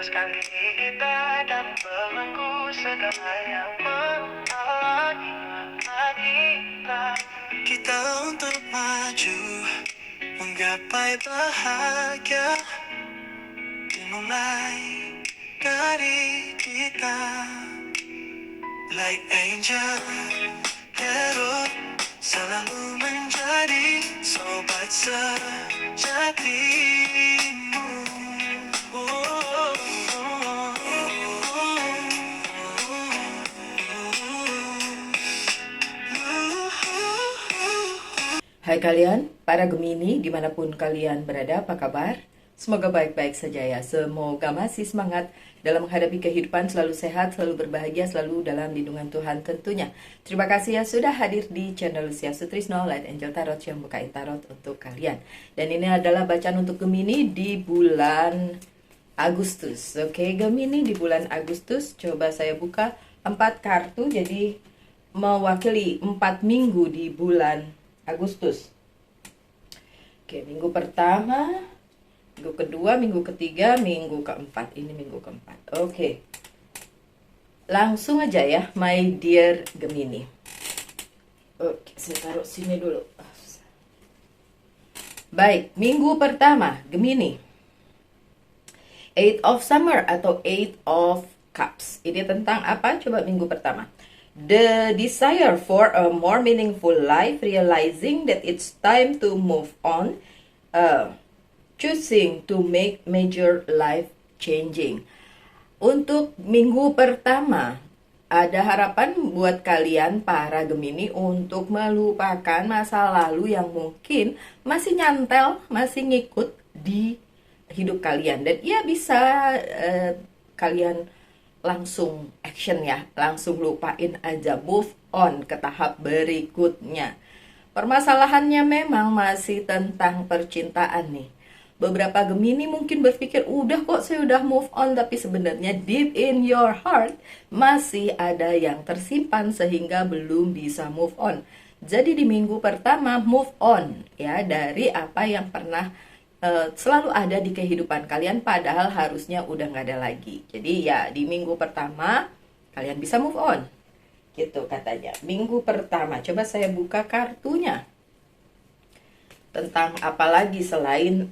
Lepaskan kita dan belenggu segala yang menghalangi kita. Kita untuk maju, menggapai bahagia, dimulai dari kita. Like angel, hero, selalu menjadi sobat sejatimu. Hai kalian, para Gemini, dimanapun kalian berada, apa kabar? Semoga baik-baik saja ya. Semoga masih semangat dalam menghadapi kehidupan, selalu sehat, selalu berbahagia, selalu dalam lindungan Tuhan tentunya. Terima kasih ya sudah hadir di channel Lucia Sutrisno, Light Angel Tarot yang bukain tarot untuk kalian. Dan ini adalah bacaan untuk Gemini di bulan Agustus. Oke, Gemini di bulan Agustus, coba saya buka 4 kartu, jadi mewakili 4 minggu di bulan Agustus. Oke, minggu pertama, minggu kedua, minggu ketiga, minggu keempat. Ini minggu keempat. Oke. Langsung aja ya, my dear Gemini. Oke, saya taruh sini dulu. Baik, minggu pertama, Gemini. Eight of Summer atau Eight of Cups. Ini tentang apa? Coba minggu pertama. The desire for a more meaningful life, realizing that it's time to move on, choosing to make major life changing. Untuk minggu pertama, ada harapan buat kalian para Gemini untuk melupakan masa lalu yang mungkin masih nyantel, masih ngikut di hidup kalian. Dan ya bisa kalian langsung action ya, langsung lupain aja, move on ke tahap berikutnya. Permasalahannya memang masih tentang percintaan nih. Beberapa Gemini mungkin berpikir, udah kok saya udah move on, tapi sebenarnya deep in your heart masih ada yang tersimpan sehingga belum bisa move on. Jadi di minggu pertama move on ya dari apa yang pernah selalu ada di kehidupan kalian, padahal harusnya udah nggak ada lagi. Jadi ya di minggu pertama kalian bisa move on, gitu katanya. Minggu pertama, coba saya buka kartunya. Tentang apa lagi selain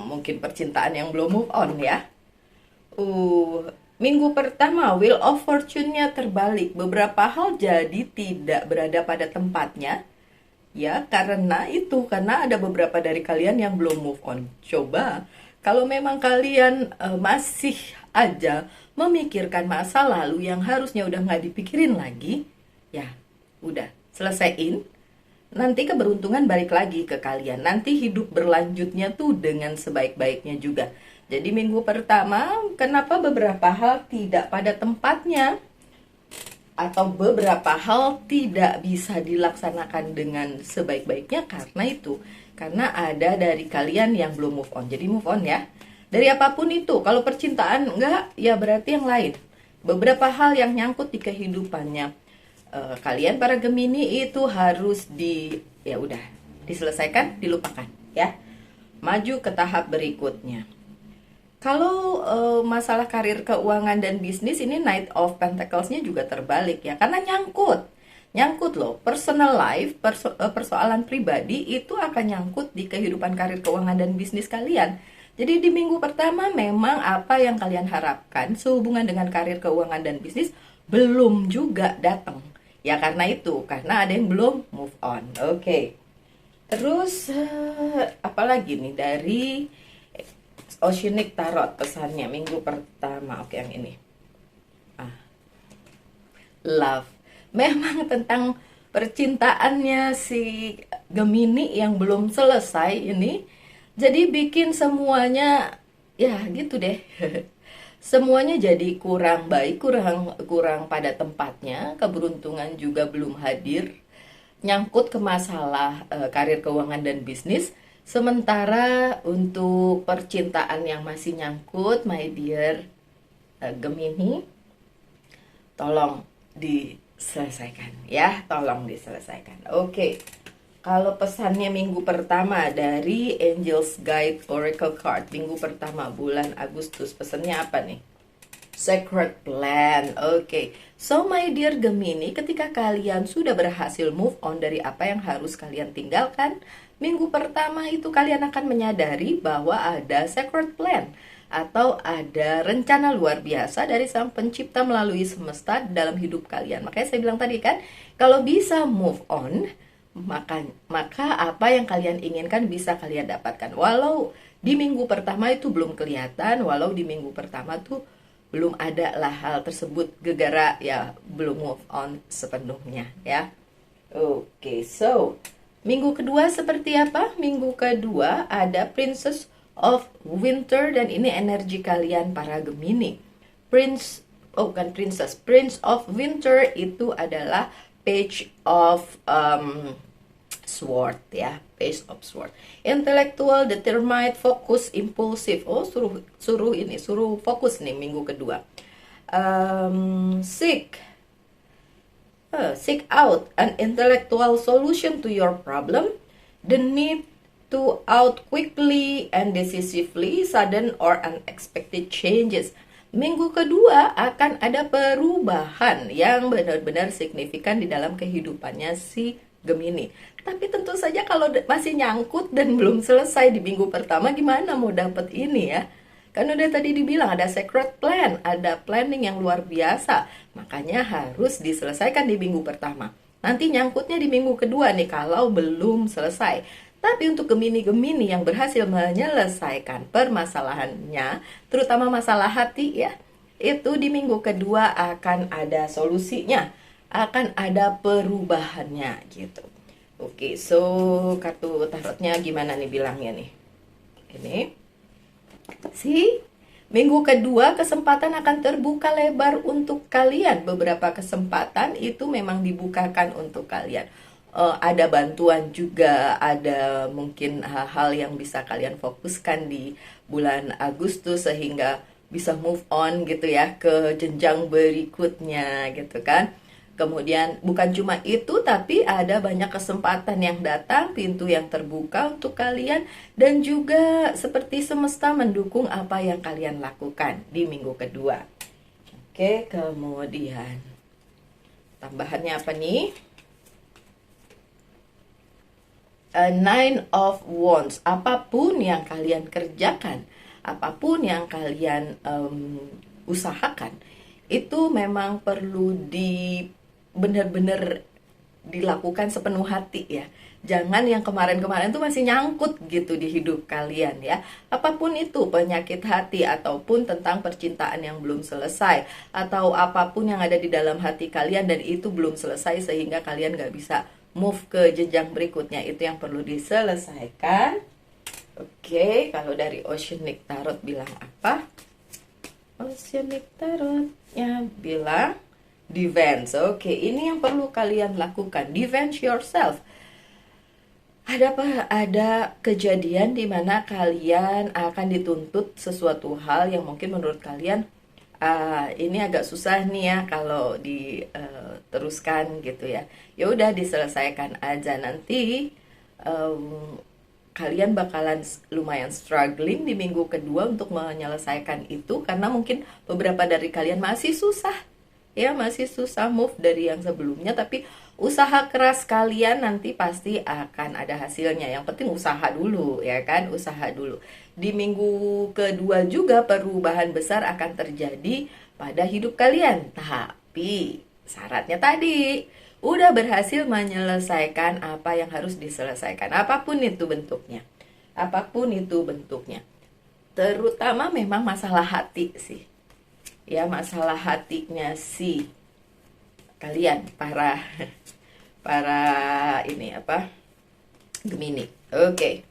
mungkin percintaan yang belum move on ya. Minggu pertama Wheel of Fortune-nya terbalik. Beberapa hal jadi tidak berada pada tempatnya. Ya, karena ada beberapa dari kalian yang belum move on. Coba, kalau memang kalian masih aja memikirkan masa lalu yang harusnya udah nggak dipikirin lagi, ya udah, selesaiin. Nanti keberuntungan balik lagi ke kalian. Nanti hidup berlanjutnya tuh dengan sebaik-baiknya juga. Jadi minggu pertama, kenapa beberapa hal tidak pada tempatnya? Atau beberapa hal tidak bisa dilaksanakan dengan sebaik-baiknya karena ada dari kalian yang belum move on. Jadi move on ya, dari apapun itu. Kalau percintaan enggak, ya berarti yang lain. Beberapa hal yang nyangkut di kehidupannya kalian para Gemini itu harus diselesaikan, dilupakan ya, maju ke tahap berikutnya. Kalau masalah karir, keuangan, dan bisnis, ini Knight of Pentacles-nya juga terbalik ya. Karena nyangkut loh. Personal life, persoalan pribadi itu akan nyangkut di kehidupan karir, keuangan, dan bisnis kalian. Jadi di minggu pertama memang apa yang kalian harapkan sehubungan dengan karir, keuangan, dan bisnis belum juga datang. Ya karena ada yang belum move on. Oke. Terus apalagi nih dari Oceanic Tarot pesannya minggu pertama. Oke, yang ini. Love. Memang tentang percintaannya si Gemini yang belum selesai ini. Jadi bikin semuanya ya gitu deh. Semuanya jadi kurang baik, kurang pada tempatnya. Keberuntungan juga belum hadir. Nyangkut ke masalah karir, keuangan, dan bisnis. Sementara untuk percintaan yang masih nyangkut, my dear Gemini, tolong diselesaikan ya, tolong diselesaikan. Oke. Kalau pesannya minggu pertama dari Angel's Guide Oracle Card, minggu pertama bulan Agustus, pesannya apa nih? Sacred plan. Oke. So my dear Gemini, ketika kalian sudah berhasil move on dari apa yang harus kalian tinggalkan, minggu pertama itu kalian akan menyadari bahwa ada sacred plan atau ada rencana luar biasa dari Sang Pencipta melalui semesta dalam hidup kalian. Makanya saya bilang tadi kan, kalau bisa move on, maka apa yang kalian inginkan bisa kalian dapatkan. Walau di minggu pertama itu belum kelihatan, walau di minggu pertama tuh belum ada lah hal tersebut gegara ya belum move on sepenuhnya ya. Oke, so minggu kedua seperti apa? Minggu kedua ada Princess of Winter dan ini energi kalian para Gemini. Bukan Princess, Prince of Winter itu adalah Page of Sword ya, Page of Sword. Intellectual, determined, fokus, impulsif. Oh, suruh fokus nih minggu kedua. Seek out an intellectual solution to your problem. The need to out quickly and decisively sudden or unexpected changes. Minggu kedua akan ada perubahan yang benar-benar signifikan di dalam kehidupannya si Gemini. Tapi tentu saja kalau masih nyangkut dan belum selesai di minggu pertama, gimana mau dapet ini ya? Kan udah tadi dibilang ada sacred plan, ada planning yang luar biasa. Makanya harus diselesaikan di minggu pertama. Nanti nyangkutnya di minggu kedua nih kalau belum selesai. Tapi untuk Gemini-Gemini yang berhasil menyelesaikan permasalahannya, terutama masalah hati ya, itu di minggu kedua akan ada solusinya, akan ada perubahannya gitu. Oke, so kartu tarotnya gimana nih bilangnya nih? Ini, minggu kedua kesempatan akan terbuka lebar untuk kalian. Beberapa kesempatan itu memang dibukakan untuk kalian. Ada bantuan juga, ada mungkin hal-hal yang bisa kalian fokuskan di bulan Agustus sehingga bisa move on gitu ya ke jenjang berikutnya gitu kan. Kemudian bukan cuma itu, tapi ada banyak kesempatan yang datang, pintu yang terbuka untuk kalian, dan juga seperti semesta mendukung apa yang kalian lakukan di minggu kedua. Oke, kemudian tambahannya apa nih? Nine of Wands. Apapun yang kalian kerjakan, apapun yang kalian usahakan, itu memang perlu benar-benar dilakukan sepenuh hati ya. Jangan yang kemarin-kemarin tuh masih nyangkut gitu di hidup kalian ya. Apapun itu, penyakit hati ataupun tentang percintaan yang belum selesai, atau apapun yang ada di dalam hati kalian dan itu belum selesai sehingga kalian gak bisa move ke jenjang berikutnya, itu yang perlu diselesaikan. Oke, kalau dari Oceanic Tarot bilang apa? Oceanic Tarotnya bilang defense. Oke, ini yang perlu kalian lakukan. Defense yourself. Ada kejadian di mana kalian akan dituntut sesuatu hal yang mungkin menurut kalian ini agak susah nih ya kalau diteruskan gitu ya. Ya udah diselesaikan aja, nanti kalian bakalan lumayan struggling di minggu kedua untuk menyelesaikan itu karena mungkin beberapa dari kalian masih susah move dari yang sebelumnya, tapi usaha keras kalian nanti pasti akan ada hasilnya. Yang penting usaha dulu ya kan, usaha dulu. Di minggu kedua juga perubahan besar akan terjadi pada hidup kalian, tapi syaratnya tadi udah berhasil menyelesaikan apa yang harus diselesaikan, apapun itu bentuknya, terutama memang masalah hati sih ya, masalah hatinya si kalian para ini apa, Gemini. Oke.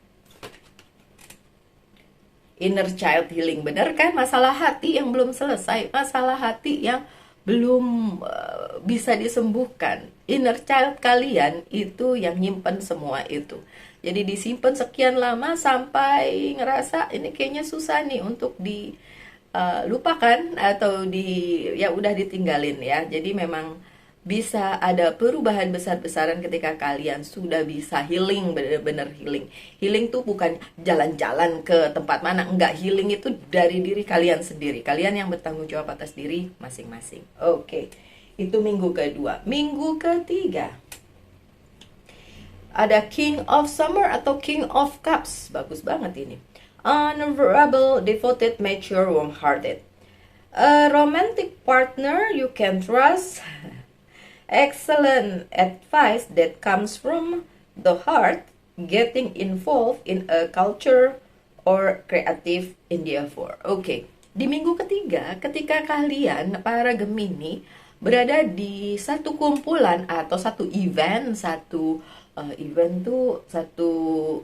Inner child healing, bener kan? Masalah hati yang belum selesai, masalah hati yang belum bisa disembuhkan. Inner child kalian itu yang nyimpen semua itu. Jadi disimpan sekian lama sampai ngerasa ini kayaknya susah nih untuk lupakan atau ya udah ditinggalin ya. Jadi memang bisa ada perubahan besar-besaran ketika kalian sudah bisa healing, bener-bener healing. Healing tuh bukan jalan-jalan ke tempat mana, enggak. Healing itu dari diri kalian sendiri. Kalian yang bertanggung jawab atas diri masing-masing. Oke, itu minggu kedua. Minggu ketiga, ada King of Summer atau King of Cups. Bagus banget ini. Honorable, devoted, mature, warm-hearted. A romantic partner you can trust. Excellent advice that comes from the heart, getting involved in a culture or creative endeavor. Oke, di minggu ketiga, ketika kalian para Gemini berada di satu kumpulan atau satu event, event tuh satu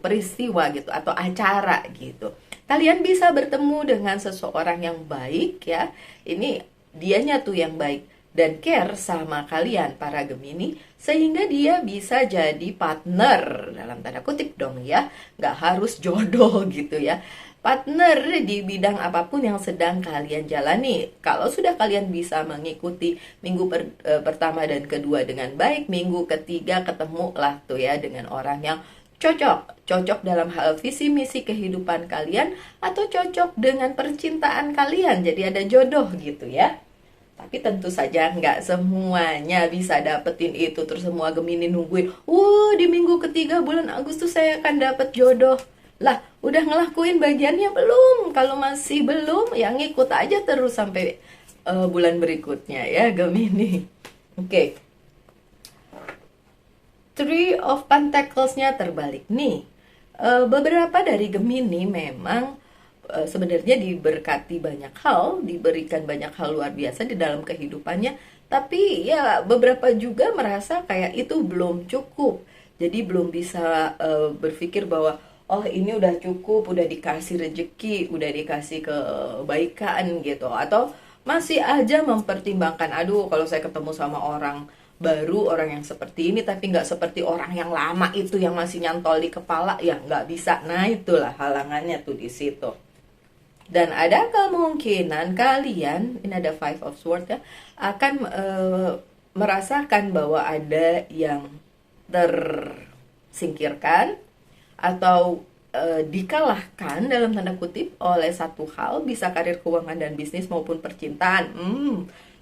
peristiwa gitu atau acara gitu. Kalian bisa bertemu dengan seseorang yang baik ya. Ini dianya tuh yang baik dan care sama kalian para Gemini, sehingga dia bisa jadi partner dalam tanda kutip dong ya, nggak harus jodoh gitu ya, partner di bidang apapun yang sedang kalian jalani. Kalau sudah kalian bisa mengikuti minggu pertama dan kedua dengan baik, minggu ketiga ketemulah tuh ya dengan orang yang cocok dalam hal visi misi kehidupan kalian atau cocok dengan percintaan kalian, jadi ada jodoh gitu ya. Tapi tentu saja nggak semuanya bisa dapetin itu. Terus semua Gemini nungguin, di minggu ketiga bulan Agustus saya akan dapet jodoh. Lah, udah ngelakuin bagiannya belum? Kalau masih belum, ya ngikut aja terus sampai bulan berikutnya ya Gemini. Oke. Three of Pentacles-nya terbalik nih. Beberapa dari Gemini memang sebenarnya diberkati banyak hal, diberikan banyak hal luar biasa di dalam kehidupannya, tapi ya beberapa juga merasa kayak itu belum cukup. Jadi belum bisa berpikir bahwa oh ini udah cukup, udah dikasih rezeki, udah dikasih kebaikan gitu, atau masih aja mempertimbangkan, aduh kalau saya ketemu sama orang baru, orang yang seperti ini tapi nggak seperti orang yang lama itu yang masih nyantol di kepala, ya nggak bisa. Nah itulah halangannya tuh di situ. Dan ada kemungkinan kalian, ini ada Five of Swords ya, akan merasakan bahwa ada yang tersingkirkan atau dikalahkan dalam tanda kutip oleh satu hal, bisa karir, keuangan, dan bisnis maupun percintaan.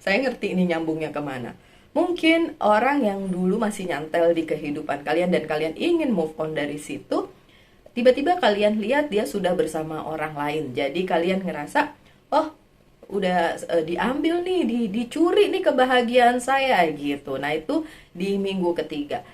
Saya ngerti ini nyambungnya kemana. Mungkin orang yang dulu masih nyantel di kehidupan kalian dan kalian ingin move on dari situ, tiba-tiba kalian lihat dia sudah bersama orang lain. Jadi kalian ngerasa, oh udah diambil nih, dicuri nih kebahagiaan saya gitu. Nah itu di minggu ketiga.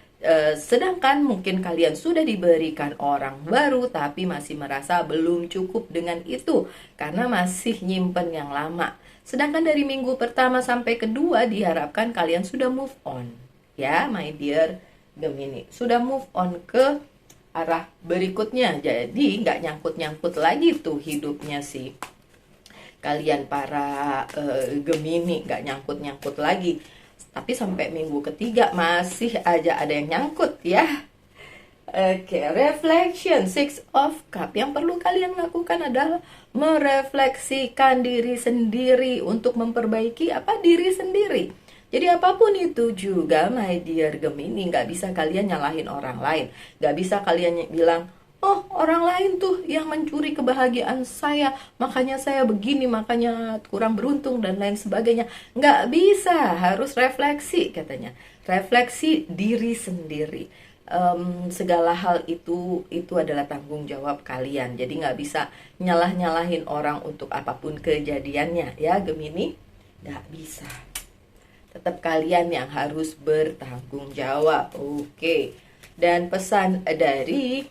Sedangkan mungkin kalian sudah diberikan orang baru tapi masih merasa belum cukup dengan itu karena masih nyimpen yang lama. Sedangkan dari minggu pertama sampai kedua diharapkan kalian sudah move on. Ya my dear Gemini, sudah move on ke arah berikutnya. Jadi nggak nyangkut-nyangkut lagi tuh hidupnya sih kalian para Gemini, nggak nyangkut-nyangkut lagi. Tapi sampai minggu ketiga masih aja ada yang nyangkut ya. Oke, reflection, Six of Cups. Yang perlu kalian lakukan adalah merefleksikan diri sendiri untuk memperbaiki diri sendiri. Jadi apapun itu juga my dear Gemini, nggak bisa kalian nyalahin orang lain. Nggak bisa kalian bilang, oh orang lain tuh yang mencuri kebahagiaan saya, makanya saya begini, makanya kurang beruntung dan lain sebagainya. Nggak bisa, harus refleksi katanya. Refleksi diri sendiri. Segala hal itu adalah tanggung jawab kalian. Jadi nggak bisa nyalahin orang untuk apapun kejadiannya ya Gemini. Nggak bisa. Tetap kalian yang harus bertanggung jawab. Oke. Dan pesan dari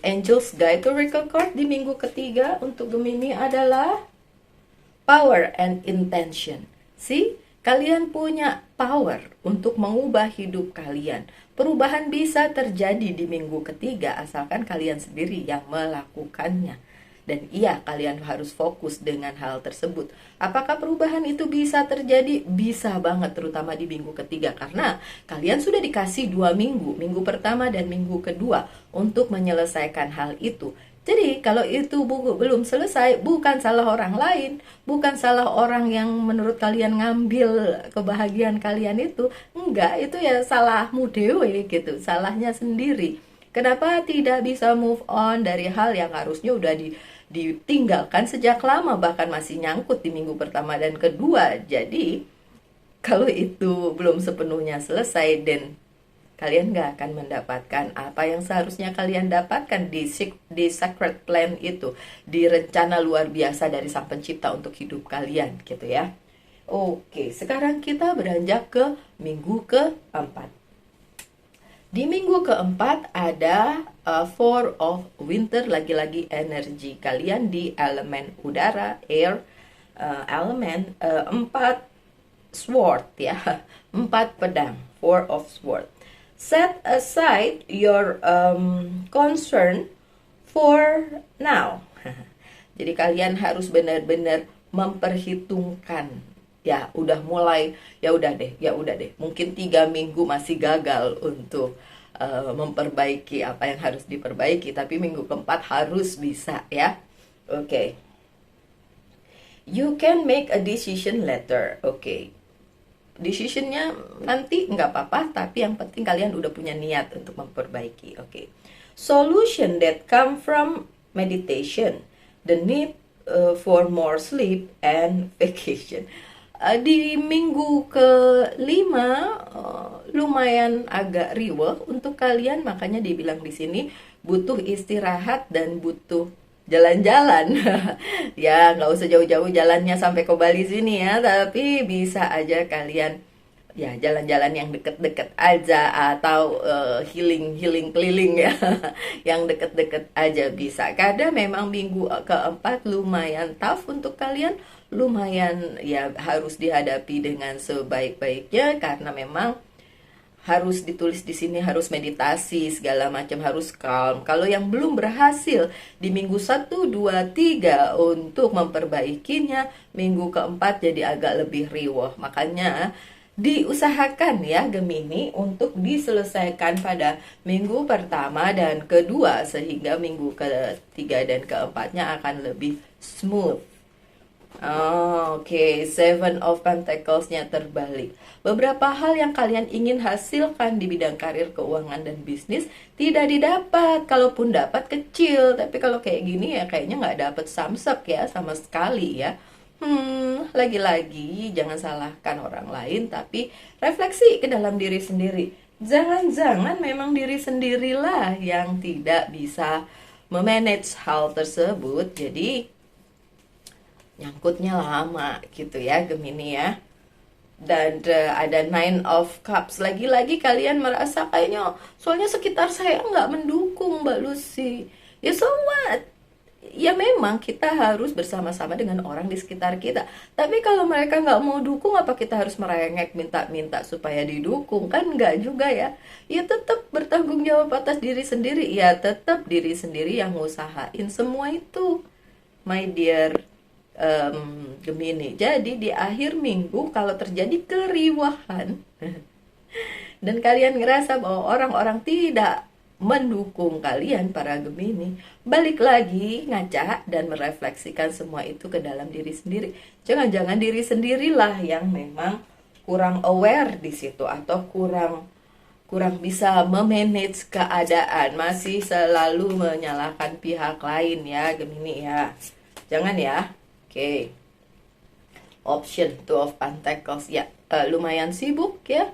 Angels Guide Oracle Card di minggu ketiga untuk Gemini adalah Power and Intention. See, kalian punya power untuk mengubah hidup kalian. Perubahan bisa terjadi di minggu ketiga asalkan kalian sendiri yang melakukannya. Dan iya, kalian harus fokus dengan hal tersebut. Apakah perubahan itu bisa terjadi? Bisa banget, terutama di minggu ketiga. Karena kalian sudah dikasih 2 minggu, minggu pertama dan minggu kedua, untuk menyelesaikan hal itu. Jadi kalau itu buku belum selesai, bukan salah orang lain, bukan salah orang yang menurut kalian ngambil kebahagiaan kalian itu, enggak, itu ya salahmu dewe gitu, salahnya sendiri. Kenapa tidak bisa move on dari hal yang harusnya udah ditinggalkan sejak lama, bahkan masih nyangkut di minggu pertama dan kedua. Jadi kalau itu belum sepenuhnya selesai, dan kalian gak akan mendapatkan apa yang seharusnya kalian dapatkan di sacred plan itu, di rencana luar biasa dari Sang Pencipta untuk hidup kalian gitu ya. Oke, sekarang kita beranjak ke minggu keempat. Di minggu keempat ada Four of Winter, lagi-lagi energi kalian di elemen udara, air, elemen, 4 sword ya, 4 pedang, Four of Sword. Set aside your concern for now. Jadi kalian harus benar-benar memperhitungkan. Ya, udah mulai, ya udah deh. Mungkin 3 minggu masih gagal untuk memperbaiki apa yang harus diperbaiki, tapi minggu keempat harus bisa ya. Oke. You can make a decision later. Oke. Decisionnya nanti nggak apa-apa, tapi yang penting kalian udah punya niat untuk memperbaiki. Oke. Solution that come from meditation, the need for more sleep and vacation. Di minggu kelima lumayan agak riweh untuk kalian, makanya dibilang di sini butuh istirahat dan butuh jalan-jalan. Ya nggak usah jauh-jauh jalannya sampai ke Bali sini ya, tapi bisa aja kalian ya jalan-jalan yang deket-deket aja, atau healing keliling ya. Yang deket-deket aja bisa, karena memang minggu keempat lumayan tough untuk kalian, lumayan ya harus dihadapi dengan sebaik-baiknya, karena memang harus ditulis di sini, harus meditasi segala macam, harus calm. Kalau yang belum berhasil di minggu 1, 2, 3 untuk memperbaikinya, minggu keempat jadi agak lebih riweh. Makanya diusahakan ya Gemini untuk diselesaikan pada minggu pertama dan kedua, sehingga minggu ketiga dan keempatnya akan lebih smooth. Oke, Seven of Pentacles-nya terbalik. Beberapa hal yang kalian ingin hasilkan di bidang karir, keuangan, dan bisnis tidak didapat. Kalaupun dapat kecil, tapi kalau kayak gini ya kayaknya nggak dapat samsek ya sama sekali ya. Lagi-lagi jangan salahkan orang lain, tapi refleksi ke dalam diri sendiri. Jangan-jangan memang diri sendirilah yang tidak bisa memanage hal tersebut, jadi nyangkutnya lama gitu ya Gemini ya. Dan ada Nine of Cups, lagi-lagi kalian merasa kayaknya soalnya sekitar saya nggak mendukung Mbak Lucy. Ya so what? Ya memang kita harus bersama-sama dengan orang di sekitar kita, tapi kalau mereka nggak mau dukung, apa kita harus merengek minta-minta supaya didukung? Kan nggak juga ya. Ya tetap bertanggung jawab atas diri sendiri, ya tetap diri sendiri yang ngusahain semua itu, my dear Gemini. Jadi di akhir minggu kalau terjadi keriwahan dan kalian ngerasa bahwa orang-orang tidak mendukung kalian para Gemini, balik lagi ngaca dan merefleksikan semua itu ke dalam diri sendiri. Jangan-jangan diri sendirilah yang memang kurang aware di situ, atau kurang bisa memanage keadaan, masih selalu menyalahkan pihak lain ya Gemini ya. Jangan ya. Oke. Option Two of Pentacles ya, lumayan sibuk ya.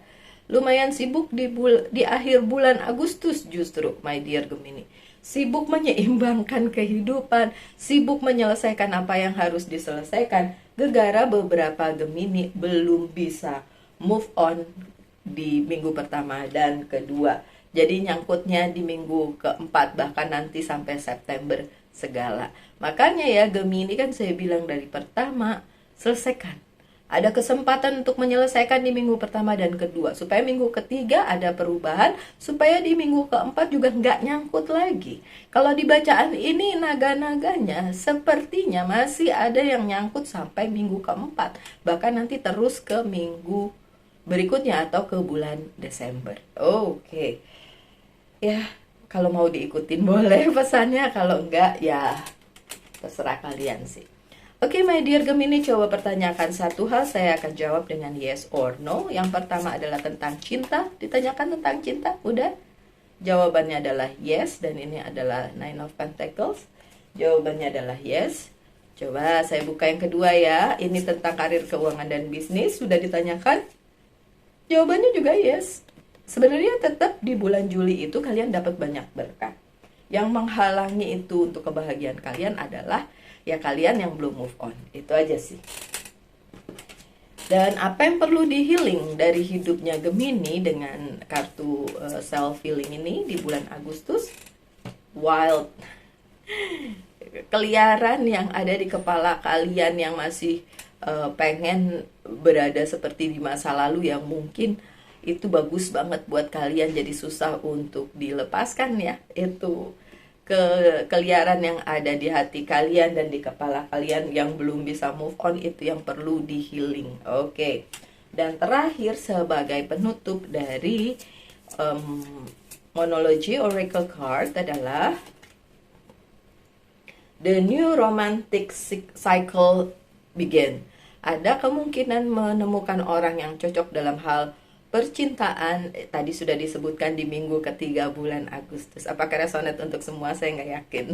Lumayan sibuk di akhir bulan Agustus justru, my dear Gemini. Sibuk menyeimbangkan kehidupan, sibuk menyelesaikan apa yang harus diselesaikan. Gegara beberapa Gemini belum bisa move on di minggu pertama dan kedua. Jadi nyangkutnya di minggu keempat, bahkan nanti sampai September segala. Makanya ya Gemini, kan saya bilang dari pertama, selesaikan. Ada kesempatan untuk menyelesaikan di minggu pertama dan kedua, supaya minggu ketiga ada perubahan, supaya di minggu keempat juga nggak nyangkut lagi. Kalau di bacaan ini naga-naganya sepertinya masih ada yang nyangkut sampai minggu keempat, bahkan nanti terus ke minggu berikutnya atau ke bulan Desember. Oke. Ya, Kalau mau diikutin boleh pesannya, kalau enggak ya terserah kalian sih. Oke, my dear Gemini, coba pertanyakan satu hal, saya akan jawab dengan yes or no. Yang pertama adalah tentang cinta. Ditanyakan tentang cinta, udah? Jawabannya adalah yes, dan ini adalah Nine of Pentacles. Jawabannya adalah yes. Coba saya buka yang kedua ya. Ini tentang karir, keuangan, dan bisnis. Sudah ditanyakan? Jawabannya juga yes. Sebenarnya tetap di bulan Juli itu kalian dapat banyak berkah. Yang menghalangi itu untuk kebahagiaan kalian adalah ya kalian yang belum move on. Itu aja sih. Dan apa yang perlu di healing dari hidupnya Gemini dengan kartu self healing ini di bulan Agustus? Wild. Keliaran yang ada di kepala kalian yang masih pengen berada seperti di masa lalu, yang mungkin itu bagus banget buat kalian, jadi susah untuk dilepaskan ya. Itu keliaran yang ada di hati kalian dan di kepala kalian yang belum bisa move on, itu yang perlu di healing. Oke. Dan terakhir sebagai penutup dari Monology Oracle card adalah The New Romantic Cycle Begin. Ada kemungkinan menemukan orang yang cocok dalam hal percintaan. Tadi sudah disebutkan di minggu ketiga bulan Agustus. Apakah resonate untuk semua? Saya nggak yakin.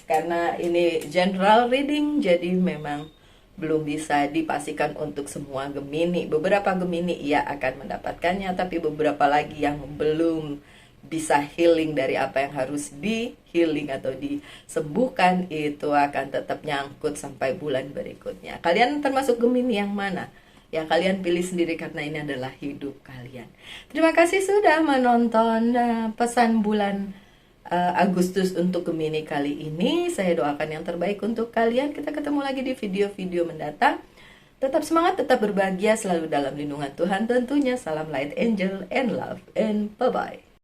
Karena ini general reading, jadi memang belum bisa dipastikan untuk semua Gemini. Beberapa Gemini ia akan mendapatkannya, tapi beberapa lagi yang belum bisa healing dari apa yang harus di healing atau disembuhkan, itu akan tetap nyangkut sampai bulan berikutnya. Kalian termasuk Gemini yang mana? Ya kalian pilih sendiri karena ini adalah hidup kalian. Terima kasih sudah menonton pesan bulan Agustus untuk Gemini kali ini. Saya doakan yang terbaik untuk kalian. Kita ketemu lagi di video-video mendatang. Tetap semangat, tetap berbahagia, selalu dalam lindungan Tuhan tentunya. Salam light angel and love, and bye-bye.